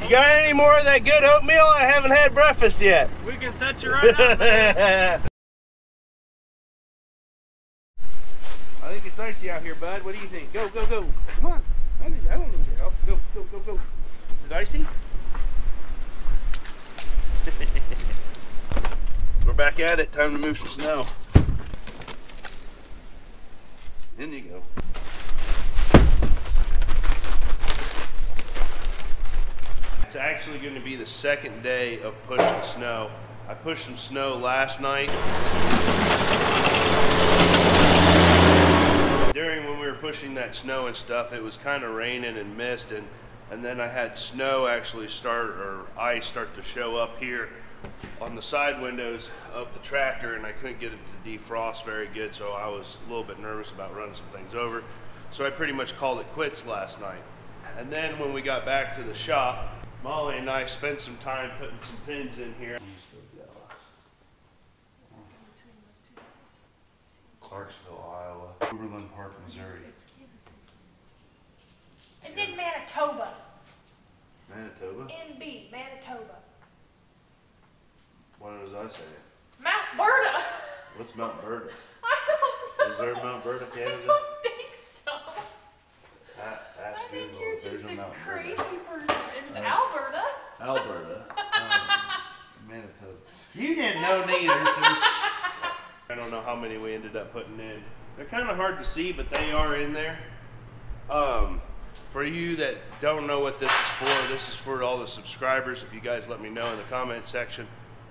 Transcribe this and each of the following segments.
You got any more of that good oatmeal? I haven't had breakfast yet. We can set you right up, man. I think it's icy out here, bud. What do you think? Go, go, go. Come on. I don't need your help. Go, go, go, go. Is it icy? We're back at it. Time to move some snow. In you go. It's actually going to be the second day of pushing snow. I pushed some snow last night. During when we were pushing that snow and stuff, it was kind of raining and mist, and then I had snow actually ice start to show up here on the side windows of the tractor, and I couldn't get it to defrost very good, so I was a little bit nervous about running some things over. So I pretty much called it quits last night. And then when we got back to the shop, Molly and I spent some time putting some pins in here. Clarksville, Iowa. Overland Park, Missouri. It's in Manitoba. Manitoba? NB, Manitoba. What was I saying? Mount Berta. What's Mount Berta? I don't know. Is there a Mount Berta, Canada? I don't think so. Ask I think Google you're if there's just a a Mount crazy Berta. person. It's Alberta. Alberta. Manitoba. You didn't know neither, so I don't know how many we ended up putting in. They're kind of hard to see, but they are in there. For you that don't know what this is for all the subscribers. If you guys let me know in the comment section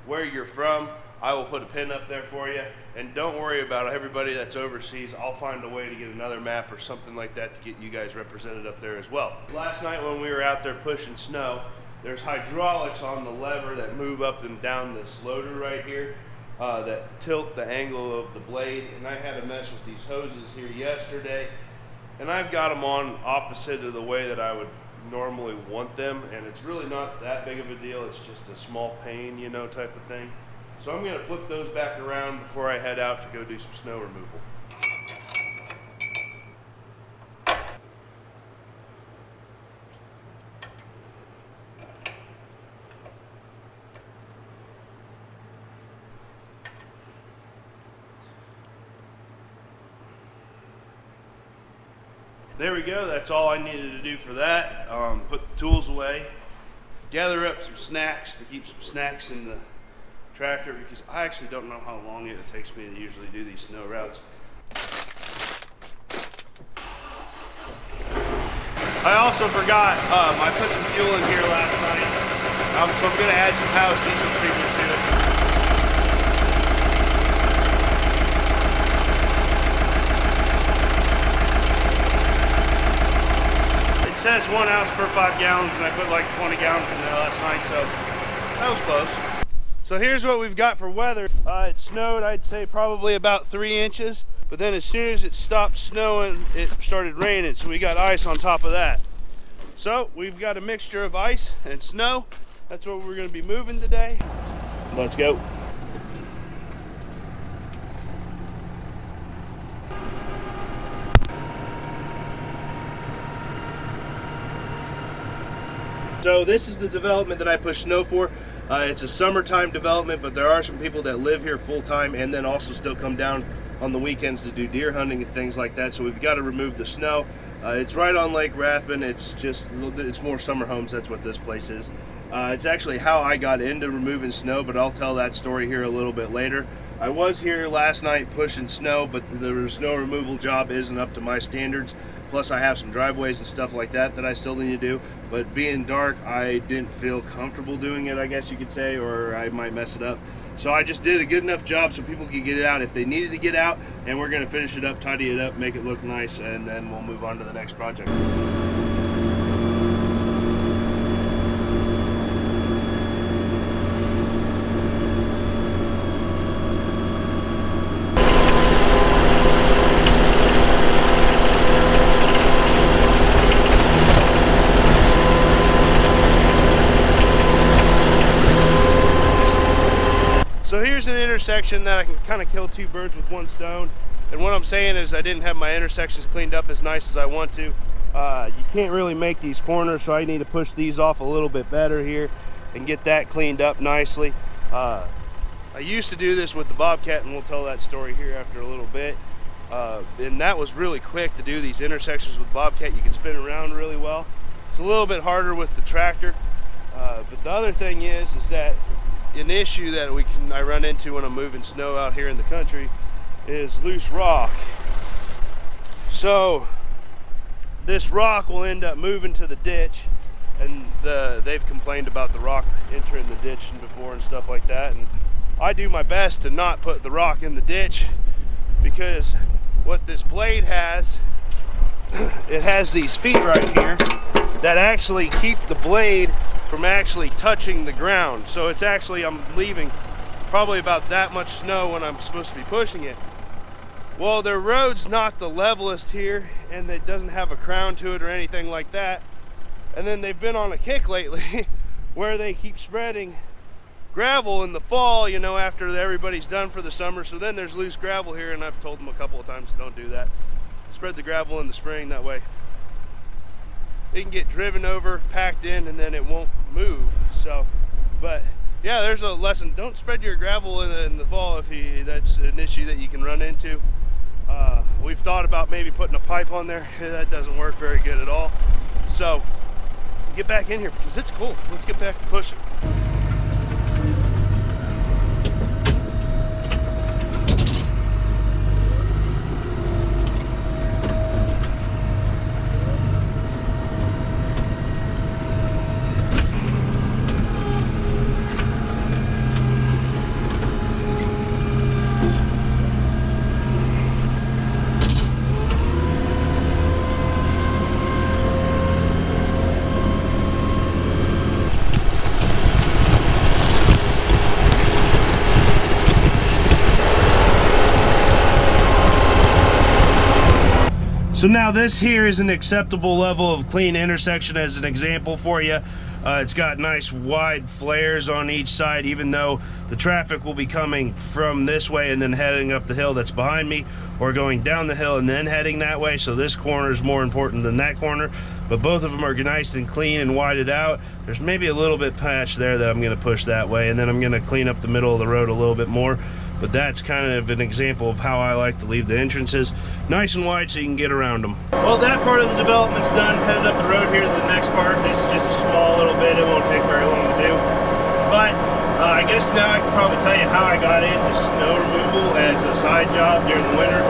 where you're from, I will put a pin up there for you. And don't worry about everybody that's overseas. I'll find a way to get another map or something like that to get you guys represented up there as well. Last night when we were out there pushing snow, there's hydraulics on the lever that move up and down this loader right here that tilt the angle of the blade. And I had to mess with these hoses here yesterday. And I've got them on opposite of the way that I would normally want them, and it's really not that big of a deal. It's just a small pain, you know, type of thing. So I'm going to flip those back around before I head out to go do some snow removal. There we go, that's all I needed to do for that. Put the tools away, gather up some snacks to keep some snacks in the tractor, because I actually don't know how long it takes me to usually do these snow routes. I also forgot, I put some fuel in here last night, so I'm going to add some house diesel treatment to it. It says 1 ounce per 5 gallons, and I put like 20 gallons in there last night, so that was close. So here's what we've got for weather. It snowed, I'd say probably about 3 inches, but then as soon as it stopped snowing, it started raining, so we got ice on top of that. So we've got a mixture of ice and snow. That's what we're going to be moving today. Let's go. So this is the development that I push snow for. It's a summertime development, but there are some people that live here full time and then also still come down on the weekends to do deer hunting and things like that. So we've got to remove the snow. It's right on Lake Rathbun. It's more summer homes. That's what this place is. It's actually how I got into removing snow, but I'll tell that story here a little bit later. I was here last night pushing snow, but the snow removal job isn't up to my standards. Plus I have some driveways and stuff like that I still need to do. But being dark, I didn't feel comfortable doing it, I guess you could say, or I might mess it up. So I just did a good enough job so people could get it out if they needed to get out, and we're gonna finish it up, tidy it up, make it look nice, and then we'll move on to the next project. So here's an intersection that I can kind of kill 2 birds with 1 stone. And what I'm saying is I didn't have my intersections cleaned up as nice as I want to. You can't really make these corners, so I need to push these off a little bit better here and get that cleaned up nicely. I used to do this with the Bobcat, and we'll tell that story here after a little bit. And that was really quick to do these intersections with Bobcat. You can spin around really well. It's a little bit harder with the tractor. But the other thing is that an issue that I run into when I'm moving snow out here in the country is loose rock. So this rock will end up moving to the ditch, and they've complained about the rock entering the ditch before and stuff like that. And I do my best to not put the rock in the ditch, because what this blade has, it has these feet right here that actually keep the blade from actually touching the ground. So it's actually, I'm leaving probably about that much snow when I'm supposed to be pushing it. Well, their road's not the levelest here, and it doesn't have a crown to it or anything like that. And then they've been on a kick lately where they keep spreading gravel in the fall, you know, after everybody's done for the summer. So then there's loose gravel here, and I've told them a couple of times, don't do that. Spread the gravel in the spring, that way it can get driven over, packed in, and then it won't move. So, but yeah, there's a lesson. Don't spread your gravel in the fall if that's an issue that you can run into. We've thought about maybe putting a pipe on there. That doesn't work very good at all. So get back in here because it's cool. Let's get back to pushing. So now this here is an acceptable level of clean intersection as an example for you. It's got nice wide flares on each side, even though the traffic will be coming from this way and then heading up the hill that's behind me, or going down the hill and then heading that way. So this corner is more important than that corner, but both of them are nice and clean and widened out. There's maybe a little bit patch there that I'm going to push that way, and then I'm going to clean up the middle of the road a little bit more. But that's kind of an example of how I like to leave the entrances nice and wide so you can get around them. Well, that part of the development's done. Headed up the road here to the next part. This is just a small little bit. It won't take very long to do. But I guess now I can probably tell you how I got into snow removal as a side job during the winter.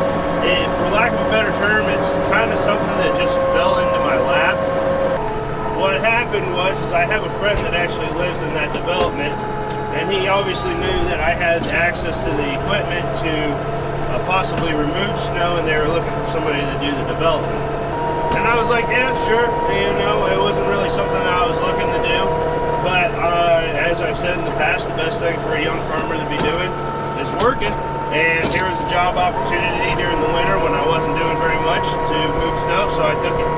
For lack of a better term, it's kind of something that just fell into my lap. What happened was I have a friend that actually lives in that development, and he obviously knew that I had access to the equipment to possibly remove snow, and they were looking for somebody to do the development. And I was like, yeah, sure. You know, it wasn't really something I was looking to do, but as I've said in the past, the best thing for a young farmer to be doing is working. And here was a job opportunity during the winter when I wasn't doing very much to move snow, so I took it.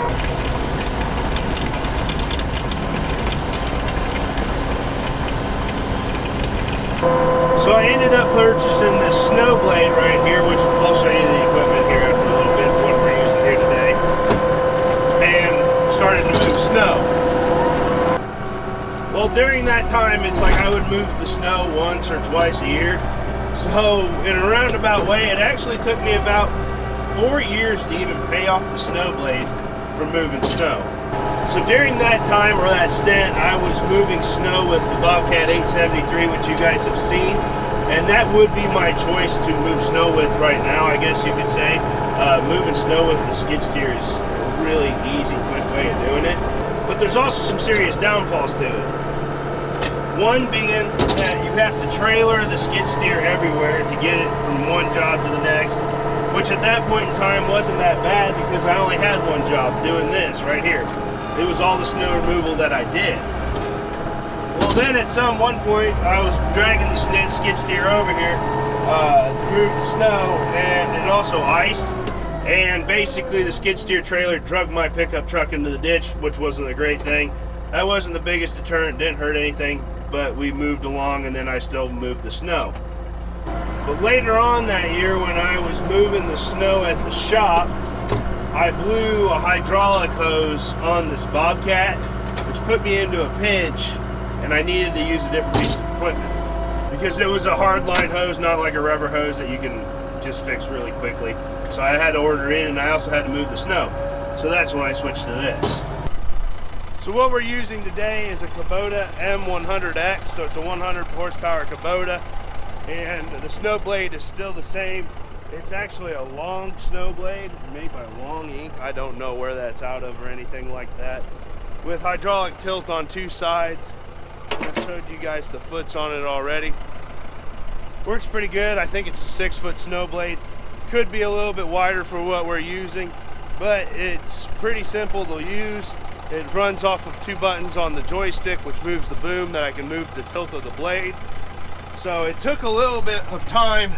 So I ended up purchasing this snow blade right here, which I'll show you the equipment here after a little bit, what we're using here today, and started to move snow. Well, during that time, it's like I would move the snow once or twice a year. So in a roundabout way, it actually took me about 4 years to even pay off the snow blade from moving snow. So during that time, or that stint, I was moving snow with the Bobcat 873, which you guys have seen. And that would be my choice to move snow with right now, I guess you could say. Moving snow with the skid steer is a really easy, quick way of doing it. But there's also some serious downfalls to it. One being that you have to trailer the skid steer everywhere to get it from one job to the next, which at that point in time wasn't that bad because I only had one job doing this right here. It was all the snow removal that I did. Well, then at one point, I was dragging the skid steer over here to move the snow, and it also iced. And basically, the skid steer trailer dragged my pickup truck into the ditch, which wasn't a great thing. That wasn't the biggest deterrent, didn't hurt anything, but we moved along, and then I still moved the snow. But later on that year, when I was moving the snow at the shop, I blew a hydraulic hose on this Bobcat, which put me into a pinch, and I needed to use a different piece of equipment because it was a hard line hose, not like a rubber hose that you can just fix really quickly. So I had to order in, and I also had to move the snow. So that's when I switched to this. So what we're using today is a Kubota M100X, so it's a 100 horsepower Kubota, and the snow blade is still the same. It's actually a long snow blade made by Long Inc. I don't know where that's out of or anything like that. With hydraulic tilt on 2 sides. I've showed you guys the foots on it already. Works pretty good. I think it's a 6-foot snow blade. Could be a little bit wider for what we're using, but it's pretty simple to use. It runs off of 2 buttons on the joystick, which moves the boom that I can move the tilt of the blade. So it took a little bit of time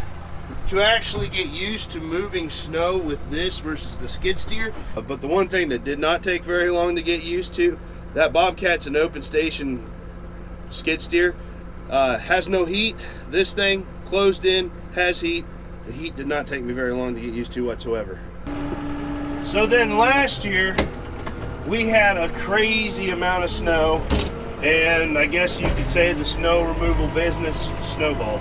to actually get used to moving snow with this versus the skid steer. But the one thing that did not take very long to get used to, that Bobcat's an open station skid steer, has no heat. This thing, closed in, has heat. The heat did not take me very long to get used to whatsoever. So then last year, we had a crazy amount of snow, and I guess you could say the snow removal business snowballed.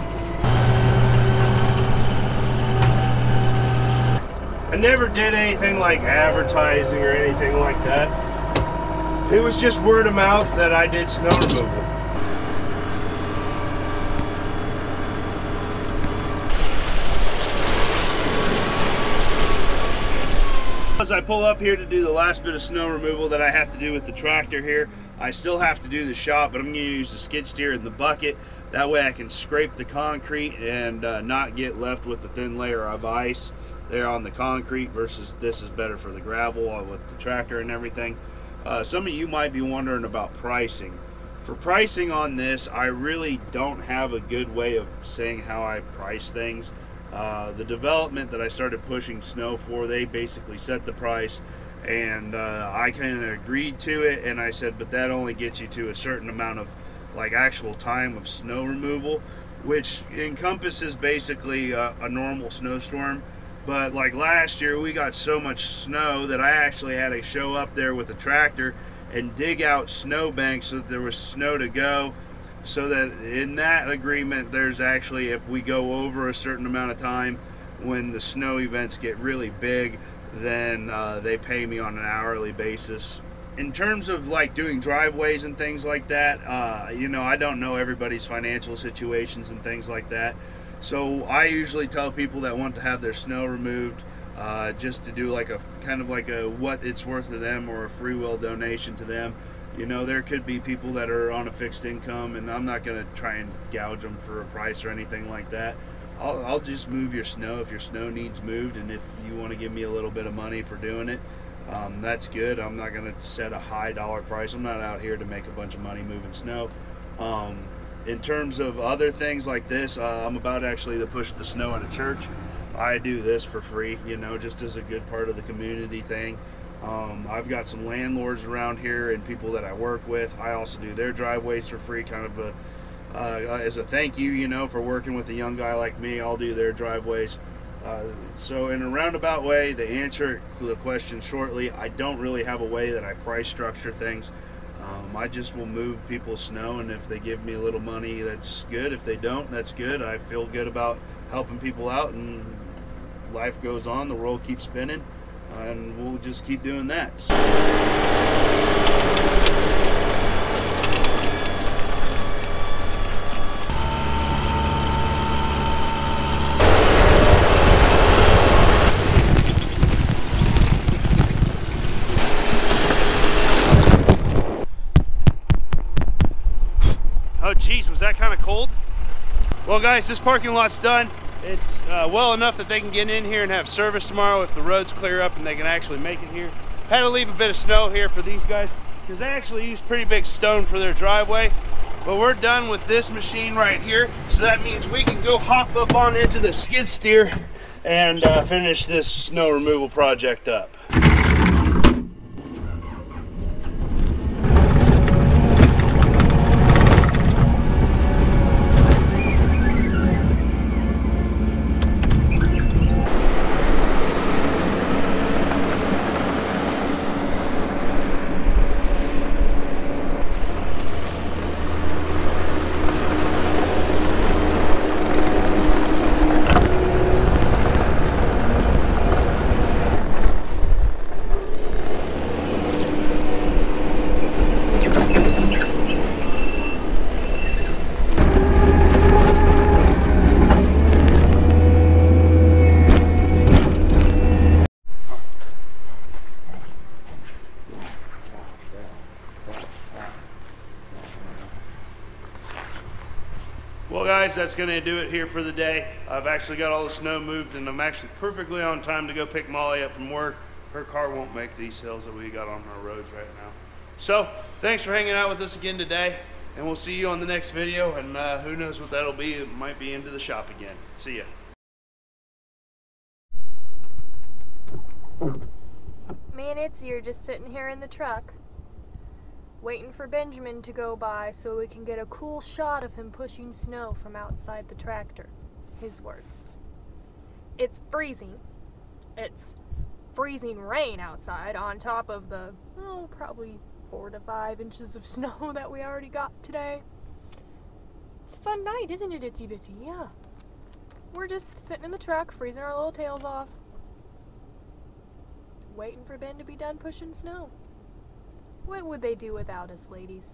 I never did anything like advertising or anything like that. It was just word of mouth that I did snow removal. As I pull up here to do the last bit of snow removal that I have to do with the tractor here, I still have to do the shop, but I'm going to use the skid steer and the bucket. That way I can scrape the concrete and not get left with a thin layer of ice there on the concrete, versus this is better for the gravel with the tractor and everything. Some of you might be wondering about pricing. For pricing on this, I really don't have a good way of saying how I price things. The development that I started pushing snow for, they basically set the price, and I kind of agreed to it, and I said, but that only gets you to a certain amount of like actual time of snow removal, which encompasses basically a normal snowstorm. But like last year, we got so much snow that I actually had to show up there with a tractor and dig out snow banks so that there was snow to go. So that in that agreement, there's actually, if we go over a certain amount of time, when the snow events get really big, then they pay me on an hourly basis. In terms of like doing driveways and things like that, you know, I don't know everybody's financial situations and things like that. So I usually tell people that want to have their snow removed, just to do like a kind of like a what it's worth to them, or a free will donation to them. You know, there could be people that are on a fixed income, and I'm not going to try and gouge them for a price or anything like that. I'll just move your snow if your snow needs moved, and if you want to give me a little bit of money for doing it, that's good. I'm not going to set a high dollar price. I'm not out here to make a bunch of money moving snow. In terms of other things like this, I'm about actually to push the snow in a church. I do this for free, you know, just as a good part of the community thing. I've got some landlords around here and people that I work with. I also do their driveways for free, kind of as a thank you, you know, for working with a young guy like me. I'll do their driveways. So in a roundabout way, to answer the question shortly, I don't really have a way that I price structure things. I just will move people's snow, and if they give me a little money, that's good. If they don't, that's good. I feel good about helping people out, and life goes on, the world keeps spinning, and we'll just keep doing that. Oh geez, was that kind of cold? Well guys, this parking lot's done. It's well enough that they can get in here and have service tomorrow if the roads clear up and they can actually make it here. Had to leave a bit of snow here for these guys because they actually use pretty big stone for their driveway. But we're done with this machine right here, so that means we can go hop up on into the skid steer and finish this snow removal project up. guys, that's going to do it here for the day. I've actually got all the snow moved, and I'm actually perfectly on time to go pick Molly up from work. Her car won't make these hills that we got on our roads right now. So, thanks for hanging out with us again today, and we'll see you on the next video, and who knows what that'll be. It might be into the shop again. See ya. Me and Itzy are just sitting here in the truck, waiting for Benjamin to go by so we can get a cool shot of him pushing snow from outside the tractor. His words. It's freezing. It's freezing rain outside on top of the, probably 4 to 5 inches of snow that we already got today. It's a fun night, isn't it, Itsy Bitsy? Yeah. We're just sitting in the truck, freezing our little tails off, waiting for Ben to be done pushing snow. What would they do without us, ladies?